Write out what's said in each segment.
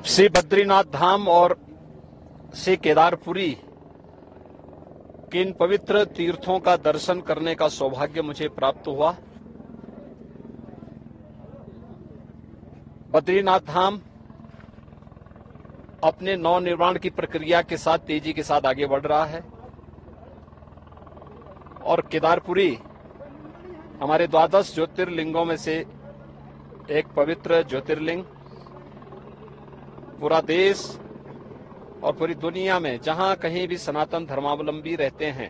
श्री बद्रीनाथ धाम और श्री केदारपुरी के इन पवित्र तीर्थों का दर्शन करने का सौभाग्य मुझे प्राप्त हुआ। बद्रीनाथ धाम अपने नवनिर्माण की प्रक्रिया के साथ तेजी के साथ आगे बढ़ रहा है और केदारपुरी हमारे 12 ज्योतिर्लिंगों में से एक पवित्र ज्योतिर्लिंग। पूरा देश और पूरी दुनिया में जहां कहीं भी सनातन धर्मावलंबी रहते हैं,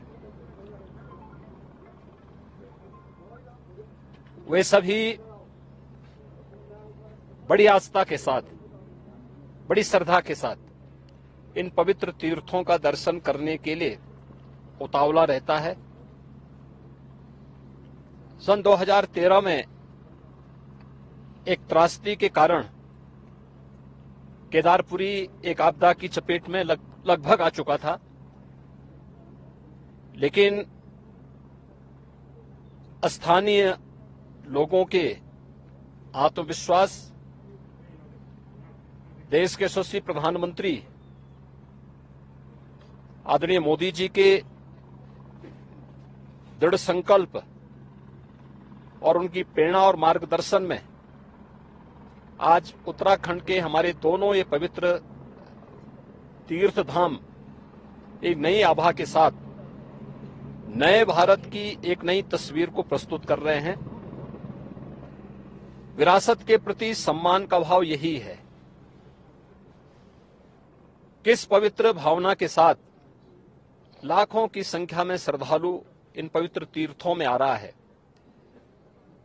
वे सभी बड़ी आस्था के साथ, बड़ी श्रद्धा के साथ इन पवित्र तीर्थों का दर्शन करने के लिए उतावला रहता है। सन 2013 में एक त्रासदी के कारण केदारपुरी एक आपदा की चपेट में लगभग आ चुका था, लेकिन स्थानीय लोगों के आत्मविश्वास, देश के यशस्वी प्रधानमंत्री आदरणीय मोदी जी के दृढ़ संकल्प और उनकी प्रेरणा और मार्गदर्शन में आज उत्तराखंड के हमारे दोनों ये पवित्र तीर्थ धाम एक नई आभा के साथ नए भारत की एक नई तस्वीर को प्रस्तुत कर रहे हैं। विरासत के प्रति सम्मान का भाव यही है। किस पवित्र भावना के साथ लाखों की संख्या में श्रद्धालु इन पवित्र तीर्थों में आ रहा है,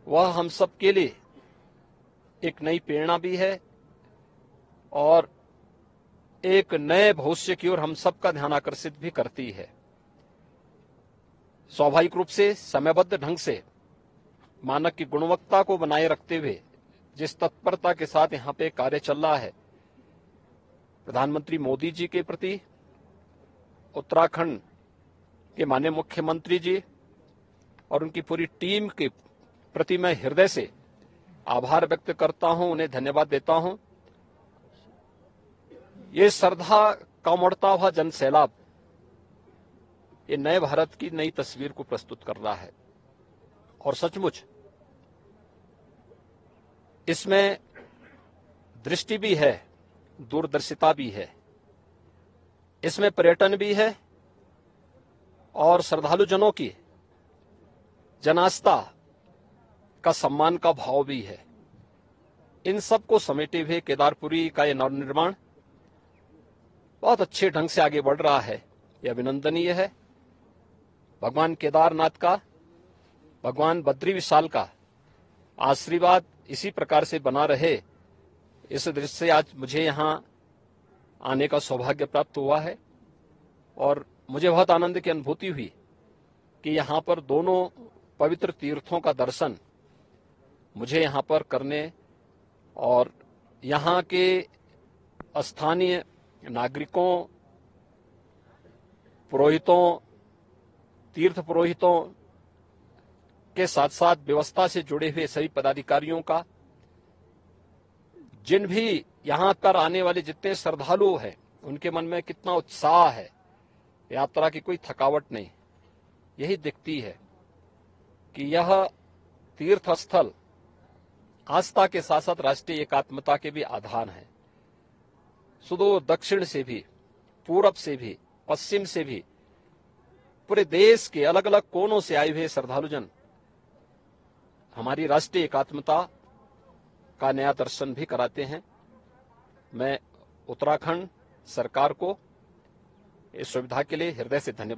वह हम सब के लिए एक नई प्रेरणा भी है और एक नए भविष्य की ओर हम सबका ध्यान आकर्षित भी करती है। स्वाभाविक रूप से समयबद्ध ढंग से मानक की गुणवत्ता को बनाए रखते हुए जिस तत्परता के साथ यहाँ पे कार्य चल रहा है, प्रधानमंत्री मोदी जी के प्रति उत्तराखंड के माननीय मुख्यमंत्री जी और उनकी पूरी टीम के प्रति मैं हृदय से आभार व्यक्त करता हूं, उन्हें धन्यवाद देता हूं। ये श्रद्धा का उमड़ता हुआ जन सैलाब ये नए भारत की नई तस्वीर को प्रस्तुत कर रहा है और सचमुच इसमें दृष्टि भी है, दूरदर्शिता भी है, इसमें पर्यटन भी है और श्रद्धालु जनों की जनास्था का सम्मान का भाव भी है। इन सब को समेटे हुए केदारपुरी का यह नवनिर्माण बहुत अच्छे ढंग से आगे बढ़ रहा है, यह अभिनंदनीय है। भगवान केदारनाथ का, भगवान बद्री विशाल का आशीर्वाद इसी प्रकार से बना रहे, इस दृष्टि से आज मुझे यहाँ आने का सौभाग्य प्राप्त हुआ है और मुझे बहुत आनंद की अनुभूति हुई कि यहाँ पर दोनों पवित्र तीर्थों का दर्शन मुझे यहाँ पर करने और यहाँ के स्थानीय नागरिकों, पुरोहितों, तीर्थ पुरोहितों के साथ साथ व्यवस्था से जुड़े हुए सभी पदाधिकारियों का, जिन भी यहाँ पर आने वाले जितने श्रद्धालु हैं, उनके मन में कितना उत्साह है, यात्रा की कोई थकावट नहीं। यही दिखती है कि यह तीर्थ स्थल आस्था के साथ साथ राष्ट्रीय एकात्मता के भी आधार है। सुदूर दक्षिण से भी, पूरब से भी, पश्चिम से भी, पूरे देश के अलग अलग कोनों से आए हुए श्रद्धालुजन हमारी राष्ट्रीय एकात्मता का नया दर्शन भी कराते हैं। मैं उत्तराखंड सरकार को इस सुविधा के लिए हृदय से धन्यवाद